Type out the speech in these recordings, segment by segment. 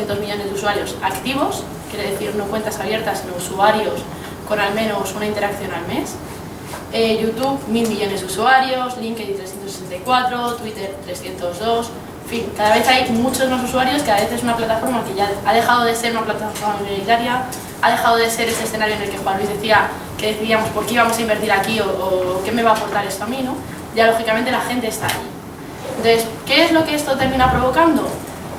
200 millones de usuarios activos, quiere decir no cuentas abiertas, sino usuarios con al menos una interacción al mes. YouTube, 1.000 millones de usuarios, LinkedIn 364, Twitter 302, en fin, cada vez hay muchos más usuarios, cada vez es una plataforma que ya ha dejado de ser una plataforma minoritaria, ha dejado de ser ese escenario en el que Juan Luis decía que decidíamos por qué íbamos a invertir aquí o qué me va a aportar esto a mí, ¿no? Ya lógicamente la gente está allí. Entonces, ¿qué es lo que esto termina provocando?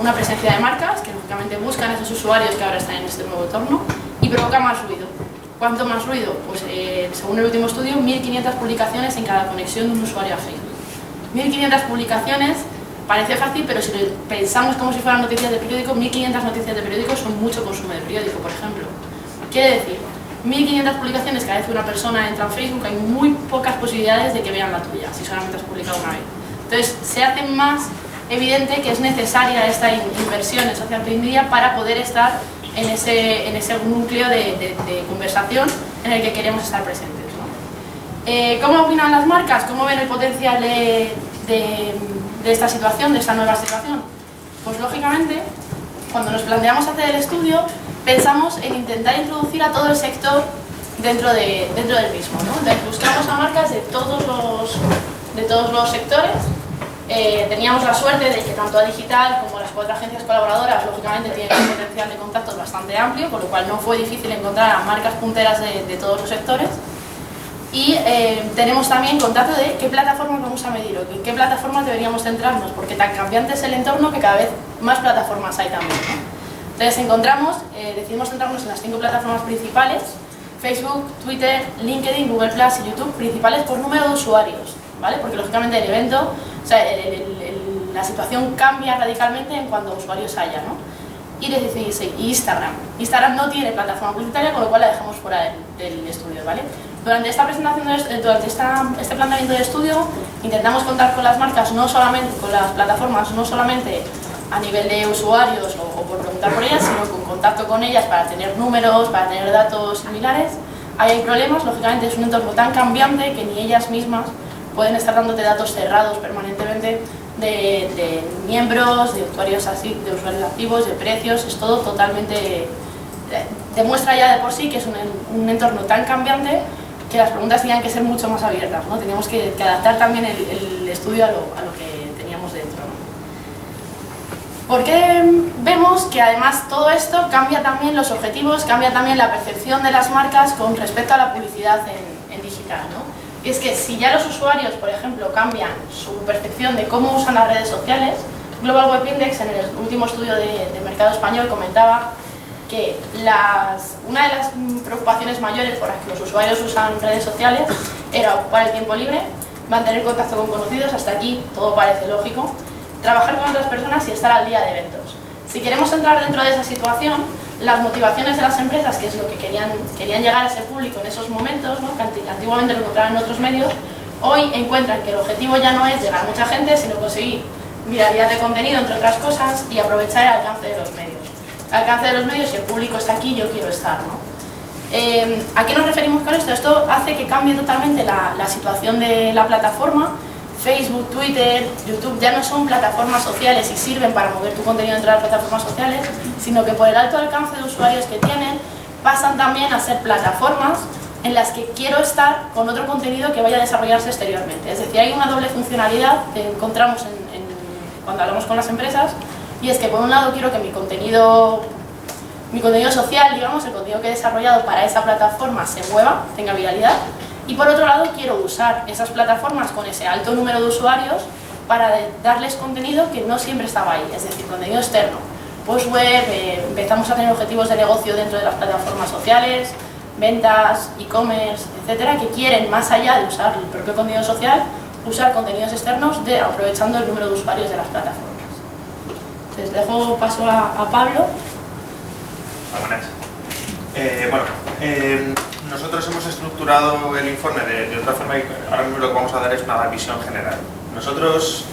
Una presencia de marcas que lógicamente buscan a esos usuarios que ahora están en este nuevo entorno y provoca más ruido. ¿Cuánto más ruido? Pues según el último estudio, 1.500 publicaciones en cada conexión de un usuario a Facebook. 1.500 publicaciones parece fácil, pero si pensamos como si fueran noticias de periódico, 1.500 noticias de periódico son mucho consumo de periódico, por ejemplo. Quiere decir, 1.500 publicaciones cada vez que una persona entra en Facebook, hay muy pocas posibilidades de que vean la tuya, si solamente has publicado una vez. Entonces, se hace más evidente que es necesaria esta inversión en social media para poder estar en ese núcleo de conversación en el que queremos estar presentes, ¿no? ¿Cómo opinan las marcas? ¿Cómo ven el potencial de esta situación, de esta nueva situación? Pues lógicamente, cuando nos planteamos hacer el estudio, pensamos en intentar introducir a todo el sector dentro del mismo, ¿no? Entonces, buscamos a marcas de todos los sectores. Teníamos la suerte de que tanto a Digital como las 4 agencias colaboradoras lógicamente tienen un potencial de contactos bastante amplio, con lo cual no fue difícil encontrar a marcas punteras de todos los sectores. Y tenemos también contacto de qué plataformas vamos a medir o en qué plataformas deberíamos centrarnos, porque tan cambiante es el entorno que cada vez más plataformas hay también, ¿no? Entonces decidimos centrarnos en las 5 plataformas principales: Facebook, Twitter, LinkedIn, Google Plus y YouTube, principales por número de usuarios, ¿vale? Porque lógicamente el evento, o sea, la situación cambia radicalmente en cuanto usuarios haya, ¿no? Y decidimos Instagram. Instagram no tiene plataforma publicitaria, con lo cual la dejamos fuera del estudio, ¿vale? Durante esta presentación, durante este planteamiento de estudio, intentamos contar con las marcas, no solamente con las plataformas, no solamente a nivel de usuarios o por preguntar por ellas, sino con contacto con ellas para tener números, para tener datos similares. Ahí hay problemas, lógicamente es un entorno tan cambiante que ni ellas mismas pueden estar dándote datos cerrados permanentemente de miembros, de usuarios activos, de precios. Es todo totalmente... demuestra ya de por sí que es un entorno tan cambiante que las preguntas tenían que ser mucho más abiertas, ¿no? Teníamos que adaptar también el estudio a lo que teníamos dentro, ¿no? Porque vemos que además todo esto cambia también los objetivos, cambia también la percepción de las marcas con respecto a la publicidad en digital, ¿no? Y es que si ya los usuarios, por ejemplo, cambian su percepción de cómo usan las redes sociales, Global Web Index en el último estudio de mercado español comentaba que una de las preocupaciones mayores por las que los usuarios usan redes sociales era ocupar el tiempo libre, mantener contacto con conocidos, hasta aquí todo parece lógico, trabajar con otras personas y estar al día de eventos. Si queremos entrar dentro de esa situación, las motivaciones de las empresas, que es lo que querían llegar a ese público en esos momentos, ¿no? Que antiguamente lo encontraban en otros medios, hoy encuentran que el objetivo ya no es llegar a mucha gente, sino conseguir viralidad de contenido, entre otras cosas, y aprovechar el alcance de los medios. El alcance de los medios, si el público está aquí, yo quiero estar, ¿no? ¿A qué nos referimos con esto? Esto hace que cambie totalmente la situación de la plataforma. Facebook, Twitter, YouTube ya no son plataformas sociales y sirven para mover tu contenido dentro de las plataformas sociales, sino que por el alto alcance de usuarios que tienen, pasan también a ser plataformas en las que quiero estar con otro contenido que vaya a desarrollarse exteriormente. Es decir, hay una doble funcionalidad que encontramos cuando hablamos con las empresas, y es que por un lado quiero que mi contenido social, digamos, el contenido que he desarrollado para esa plataforma se mueva, tenga viralidad, y por otro lado quiero usar esas plataformas con ese alto número de usuarios para darles contenido que no siempre estaba ahí, es decir, contenido externo. Post-web, empezamos a tener objetivos de negocio dentro de las plataformas sociales, ventas, e-commerce, etcétera, que quieren, más allá de usar el propio contenido social, usar contenidos externos aprovechando el número de usuarios de las plataformas. Entonces, dejo paso a Pablo. Buenas. Nosotros hemos estructurado el informe de otra forma y ahora mismo lo que vamos a dar es una visión general. Nosotros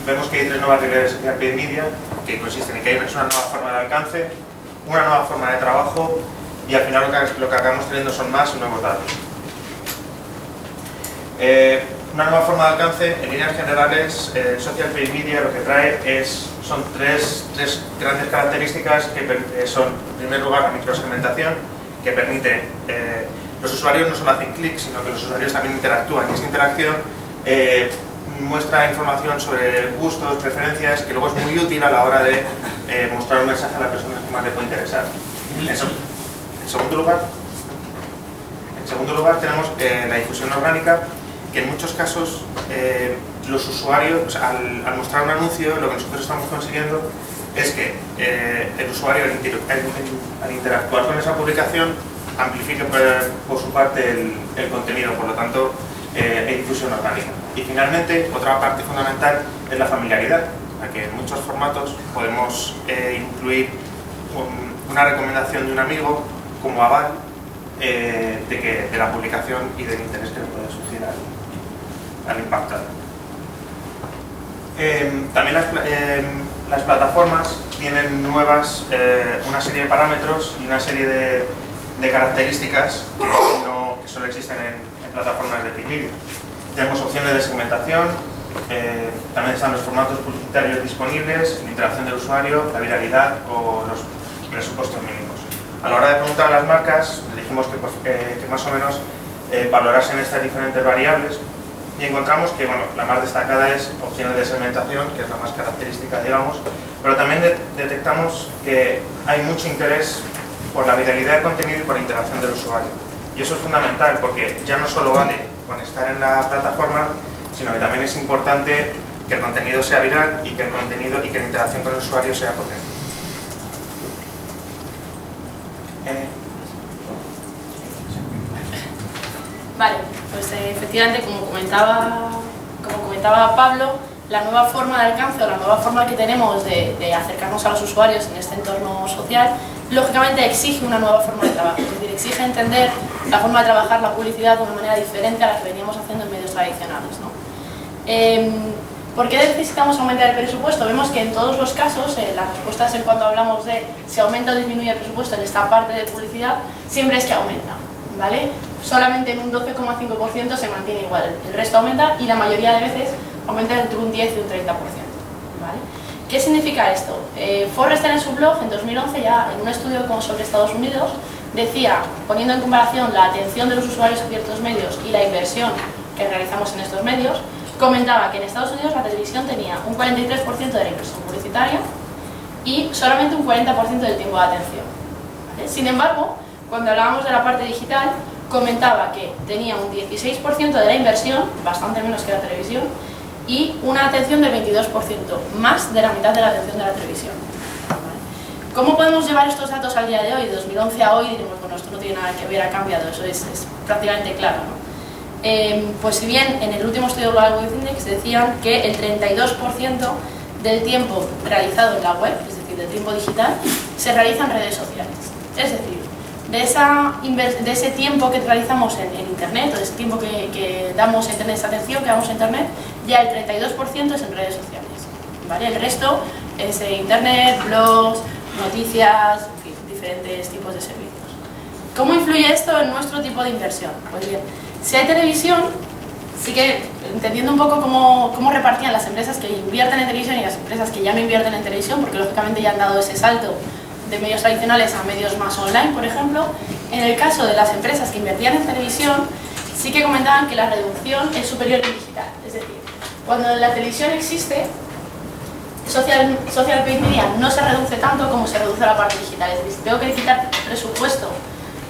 vemos que hay 3 nuevas realidades social paid media que consisten en que hay una nueva forma de alcance, una nueva forma de trabajo y al final lo que acabamos teniendo son más y nuevos datos. Una nueva forma de alcance, en líneas generales, social paid media lo que trae son tres grandes características que son, en primer lugar, la microsegmentación, que permite, los usuarios no solo hacen clic, sino que los usuarios también interactúan, y esa interacción muestra información sobre gustos, preferencias, que luego es muy útil a la hora de mostrar un mensaje a la persona que más le puede interesar. En segundo lugar tenemos la difusión orgánica, que en muchos casos los usuarios, al mostrar un anuncio, lo que nosotros estamos consiguiendo es que el usuario al interactuar con esa publicación amplifique por su parte el contenido, por lo tanto hay difusión orgánica. Y finalmente, otra parte fundamental es la familiaridad, la que en muchos formatos podemos incluir una recomendación de un amigo como aval de la publicación y del interés que le puede surgir al impactado. También las plataformas tienen nuevas, una serie de parámetros y una serie de características que solo existen en plataformas de Pimilio. Tenemos opciones de segmentación, también están los formatos publicitarios disponibles, la interacción del usuario, la viralidad o los presupuestos mínimos. A la hora de preguntar a las marcas, le dijimos que más o menos valorasen estas diferentes variables y encontramos que la más destacada es opciones de segmentación, que es la más característica, digamos, pero también detectamos que hay mucho interés por la viralidad del contenido y por la interacción del usuario. Y eso es fundamental porque ya no solo vale con estar en la plataforma, sino que también es importante que el contenido sea viral y que la interacción con el usuario sea potente. Vale, pues efectivamente, como comentaba Pablo, la nueva forma de alcance o la nueva forma que tenemos de acercarnos a los usuarios en este entorno social, lógicamente exige una nueva forma de trabajo, es decir, exige entender la forma de trabajar la publicidad de una manera diferente a la que veníamos haciendo en medios tradicionales, ¿no? ¿Por qué necesitamos aumentar el presupuesto? Vemos que en todos los casos, las respuestas en cuanto hablamos de si aumenta o disminuye el presupuesto en esta parte de publicidad, siempre es que aumenta, ¿vale? Solamente en un 12,5% se mantiene igual, el resto aumenta y la mayoría de veces aumenta entre un 10 y un 30%, ¿vale? ¿Qué significa esto? Forrester en su blog en 2011, ya en un estudio sobre Estados Unidos, decía, poniendo en comparación la atención de los usuarios a ciertos medios y la inversión que realizamos en estos medios, comentaba que en Estados Unidos la televisión tenía un 43% de la inversión publicitaria y solamente un 40% del tiempo de atención, ¿vale? Sin embargo, cuando hablábamos de la parte digital, comentaba que tenía un 16% de la inversión, bastante menos que la televisión, y una atención del 22%, más de la mitad de la atención de la televisión. ¿Vale? ¿Cómo podemos llevar estos datos al día de hoy? De 2011 a hoy, diremos, bueno, esto no tiene nada que ver, ha cambiado, eso es prácticamente claro, ¿no? Pues si bien en el último estudio Global Web Index decían que el 32% del tiempo realizado en la web, es decir, del tiempo digital, se realiza en redes sociales. Es decir, de ese tiempo que realizamos en Internet, o de ese tiempo que damos a Internet, esa atención que damos a Internet, ya el 32% es en redes sociales, ¿vale? El resto es Internet, blogs, noticias, en fin, diferentes tipos de servicios. ¿Cómo influye esto en nuestro tipo de inversión? Pues bien, si hay televisión, sí que entendiendo un poco cómo repartían las empresas que invierten en televisión y las empresas que ya no invierten en televisión, porque lógicamente ya han dado ese salto de medios tradicionales a medios más online, por ejemplo, en el caso de las empresas que invertían en televisión, sí que comentaban que la reducción es superior en digital. Es decir, cuando la televisión existe, social paid media no se reduce tanto como se reduce la parte digital. Es decir, si tengo que quitar presupuesto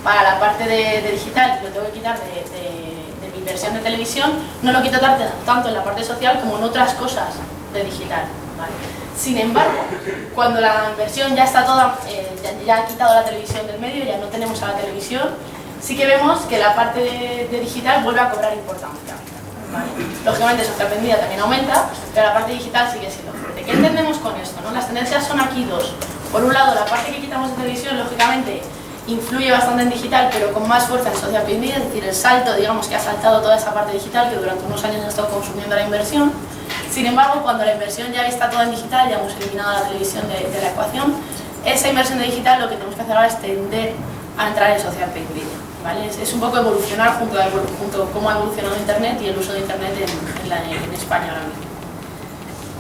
para la parte de digital, lo tengo que quitar de mi inversión de televisión, no lo quito tanto en la parte social como en otras cosas de digital, ¿vale? Sin embargo, cuando la inversión ya está toda, ya ha quitado la televisión del medio, ya no tenemos a la televisión, sí que vemos que la parte de digital vuelve a cobrar importancia, ¿vale? Lógicamente, social paid media también aumenta, pero la parte digital sigue siendo fuerte. ¿Qué entendemos con esto, no? Las tendencias son aquí dos. Por un lado, la parte que quitamos de televisión, lógicamente, influye bastante en digital, pero con más fuerza en social paid media, es decir, el salto, digamos que ha saltado toda esa parte digital que durante unos años ha estado consumiendo la inversión. Sin embargo, cuando la inversión ya está toda en digital, ya hemos eliminado la televisión de la ecuación, esa inversión de digital lo que tenemos que hacer ahora es tender a entrar en social paid media, ¿vale? Es un poco evolucionar junto a cómo ha evolucionado Internet y el uso de Internet en España ahora mismo.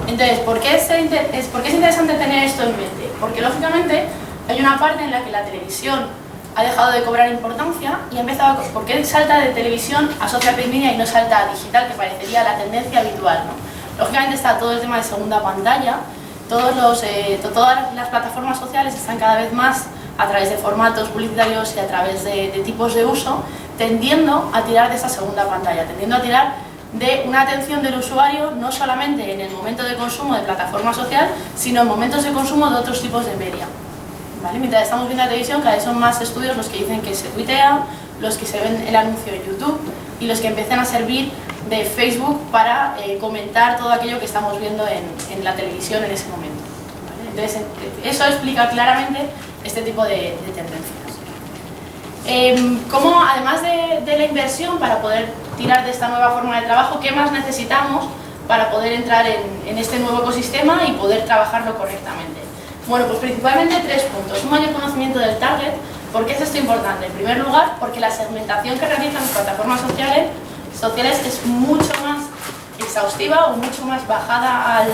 Entonces, ¿por qué es interesante tener esto en mente? Porque lógicamente hay una parte en la que la televisión ha dejado de cobrar importancia y ha empezado a... ¿Por qué salta de televisión a social media y no salta a digital, que parecería la tendencia habitual, ¿no? Lógicamente está todo el tema de segunda pantalla, todas las plataformas sociales están cada vez más a través de formatos publicitarios y a través de tipos de uso, tendiendo a tirar de esa segunda pantalla, tendiendo a tirar de una atención del usuario no solamente en el momento de consumo de plataforma social, sino en momentos de consumo de otros tipos de media. ¿Vale? Mientras estamos viendo la televisión, cada vez son más estudios los que dicen que se tuitea, los que se ven el anuncio en YouTube y los que empiezan a servir de Facebook para comentar todo aquello que estamos viendo en la televisión en ese momento. ¿Vale? Entonces, eso explica claramente este tipo de tendencias. Como además de la inversión para poder tirar de esta nueva forma de trabajo, ¿qué más necesitamos para poder entrar en este nuevo ecosistema y poder trabajarlo correctamente? Bueno, pues principalmente 3 puntos. Un mayor conocimiento del target. ¿Por qué es esto importante? En primer lugar, porque la segmentación que realizan las plataformas sociales es mucho más exhaustiva o mucho más bajada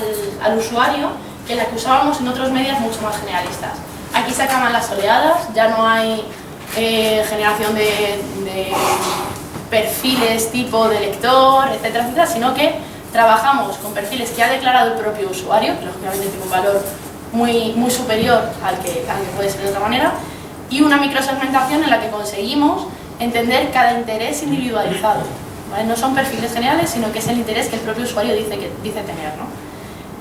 al usuario que la que usábamos en otros medios mucho más generalistas. Aquí se acaban las oleadas, ya no hay generación de perfiles tipo de lector, etcétera, etcétera, sino que trabajamos con perfiles que ha declarado el propio usuario, que lógicamente tiene un valor muy superior al que puede ser de otra manera, y una microsegmentación en la que conseguimos entender cada interés individualizado. ¿Vale? No son perfiles generales, sino que es el interés que el propio usuario dice tener, ¿no?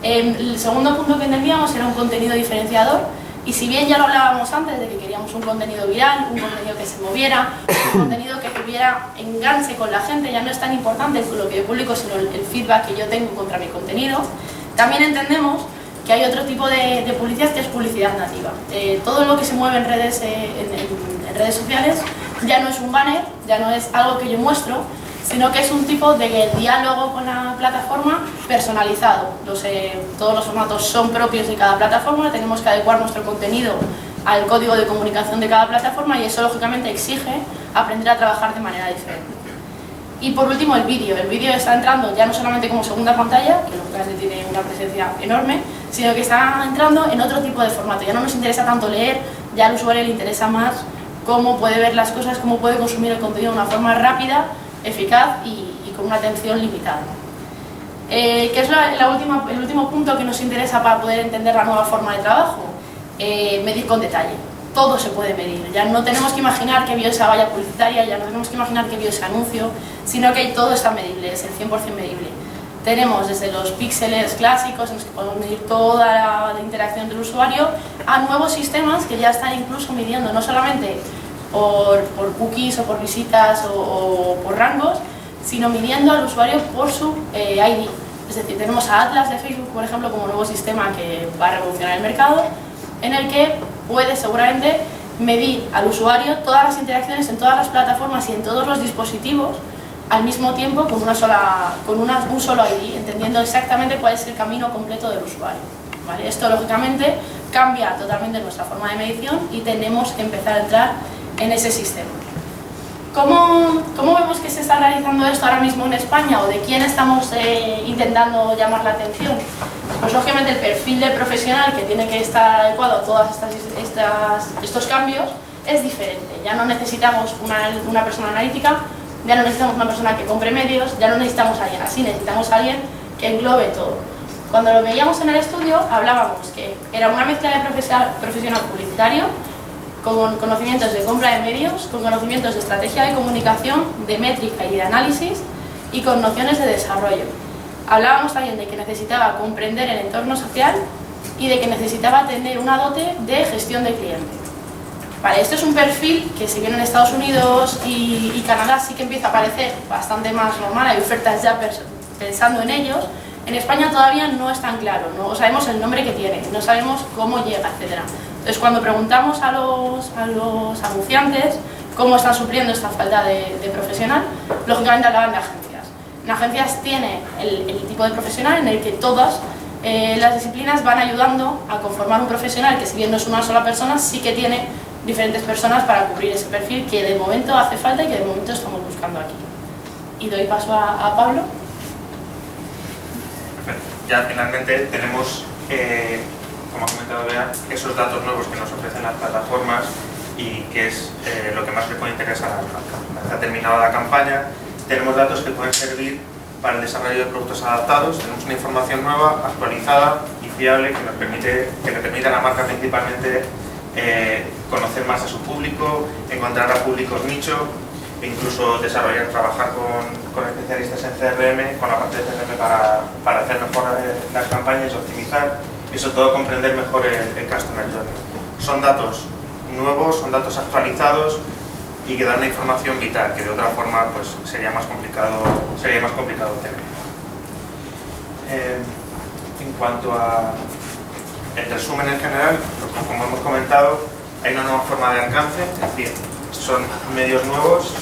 El segundo punto que entendíamos era un contenido diferenciador, y si bien ya lo hablábamos antes de que queríamos un contenido viral, un contenido que se moviera, un contenido que tuviera enganche con la gente, ya no es tan importante lo que yo publico, sino el feedback que yo tengo contra mi contenido, también entendemos que hay otro tipo de publicidad que es publicidad nativa. Todo lo que se mueve en redes sociales ya no es un banner, ya no es algo que yo muestro, sino que es un tipo de diálogo con la plataforma personalizado. Todos los formatos son propios de cada plataforma, tenemos que adecuar nuestro contenido al código de comunicación de cada plataforma y eso lógicamente exige aprender a trabajar de manera diferente. Y por último el vídeo. El vídeo está entrando ya no solamente como segunda pantalla, que lógicamente tiene una presencia enorme, sino que está entrando en otro tipo de formato. Ya no nos interesa tanto leer, ya al usuario le interesa más cómo puede ver las cosas, cómo puede consumir el contenido de una forma rápida, eficaz y con una atención limitada. ¿Qué es el último punto que nos interesa para poder entender la nueva forma de trabajo? Medir con detalle. Todo se puede medir. Ya no tenemos que imaginar que vio esa valla publicitaria, ya no tenemos que imaginar que vio ese anuncio, sino que todo está medible, es el 100% medible. Tenemos desde los píxeles clásicos, en los que podemos medir toda la interacción del usuario, a nuevos sistemas que ya están incluso midiendo no solamente por cookies o por visitas o por rangos, sino midiendo al usuario por su ID. Es decir, tenemos a Atlas de Facebook, por ejemplo, como nuevo sistema que va a revolucionar el mercado, en el que puede seguramente medir al usuario todas las interacciones en todas las plataformas y en todos los dispositivos al mismo tiempo con un solo ID, entendiendo exactamente cuál es el camino completo del usuario. ¿Vale? Esto lógicamente cambia totalmente nuestra forma de medición y tenemos que empezar a entrar en ese sistema. ¿Cómo vemos que se está realizando esto ahora mismo en España o de quién estamos intentando llamar la atención? Pues lógicamente el perfil del profesional que tiene que estar adecuado a todos estos cambios es diferente. Ya no necesitamos una persona analítica, ya no necesitamos una persona que compre medios, ya no necesitamos a alguien así, necesitamos a alguien que englobe todo. Cuando lo veíamos en el estudio hablábamos que era una mezcla de profesional publicitario con conocimientos de compra de medios, con conocimientos de estrategia de comunicación, de métrica y de análisis y con nociones de desarrollo. Hablábamos también de que necesitaba comprender el entorno social y de que necesitaba tener una dote de gestión de cliente. Vale, esto es un perfil que si bien en Estados Unidos y Canadá sí que empieza a parecer bastante más normal, hay ofertas ya pensando en ellos, en España todavía no es tan claro, no sabemos el nombre que tiene, no sabemos cómo llega, etc. Entonces cuando preguntamos a los anunciantes cómo están supliendo esta falta de profesional, lógicamente hablaban de agencias. En agencias tiene el tipo de profesional en el que todas las disciplinas van ayudando a conformar un profesional que si bien no es una sola persona, sí que tiene diferentes personas para cubrir ese perfil que de momento hace falta y que de momento estamos buscando aquí. Y doy paso a Pablo. ya finalmente tenemos, como ha comentado Bea, esos datos nuevos que nos ofrecen las plataformas y que es lo que más le puede interesar a la marca. Una vez ha terminado la campaña, tenemos datos que pueden servir para el desarrollo de productos adaptados. Tenemos una información nueva, actualizada y fiable que le permite a la marca principalmente conocer más a su público, encontrar a públicos nicho e incluso trabajar con especialistas en CRM, con la parte de CRM para hacer mejor las campañas y optimizar, y sobre todo comprender mejor el Customer Journey. Son datos nuevos, son datos actualizados y que dan una información vital que de otra forma pues, sería más complicado tener. En cuanto a el resumen en general, como hemos comentado, hay una nueva forma de alcance, es decir, son medios nuevos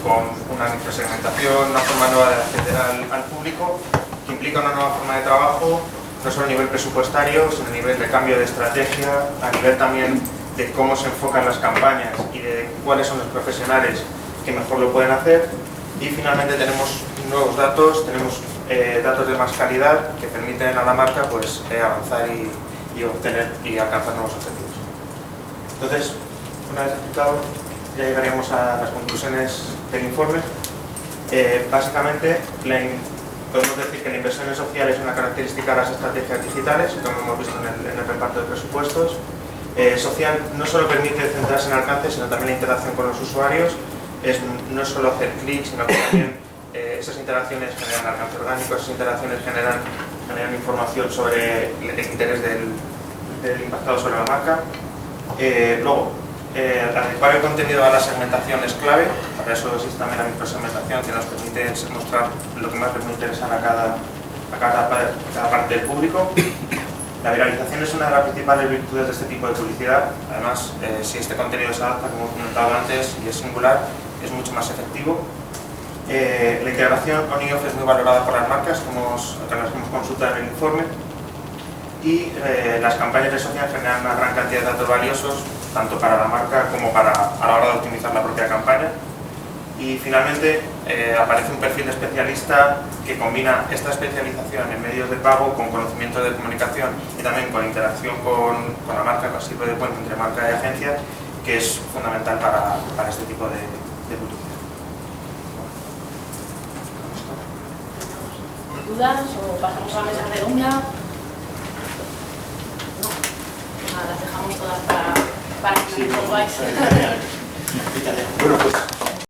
con una microsegmentación, una forma nueva de acceder al público, que implica una nueva forma de trabajo, no solo a nivel presupuestario, sino a nivel de cambio de estrategia, a nivel también de cómo se enfocan las campañas y de cuáles son los profesionales que mejor lo pueden hacer. Y finalmente tenemos nuevos datos, tenemos datos de más calidad que permiten a la marca pues, avanzar y obtener y alcanzar nuevos objetivos. Entonces, una vez explicado, ya llegaríamos a las conclusiones del informe. Básicamente, podemos decir que la inversión social es una característica de las estrategias digitales, como hemos visto en el reparto de presupuestos. Social no solo permite centrarse en alcance, sino también la interacción con los usuarios. No es solo hacer clic, sino que también esas interacciones generan alcance orgánico, esas interacciones generan información sobre el interés del impactado sobre la marca. Luego, adecuar el contenido a la segmentación es clave, para eso existe también la microsegmentación que nos permite mostrar lo que más les puede interesar a cada parte del público. La viralización es una de las principales virtudes de este tipo de publicidad. Además, si este contenido se adapta, como he comentado antes, y es singular, es mucho más efectivo. La integración on-y-off es muy valorada por las marcas, que las hemos consultado en el informe. Y las campañas de social generan una gran cantidad de datos valiosos, tanto para la marca como a la hora de optimizar la propia campaña. Y finalmente aparece un perfil de especialista que combina esta especialización en medios de pago con conocimiento de comunicación y también con interacción con la marca, que sirve de puente entre marca y agencia, que es fundamental para este tipo de publicidad. ¿Dudas o pasamos a la mesa redonda? No, las dejamos todas para que Sí, no volváis. bueno, pues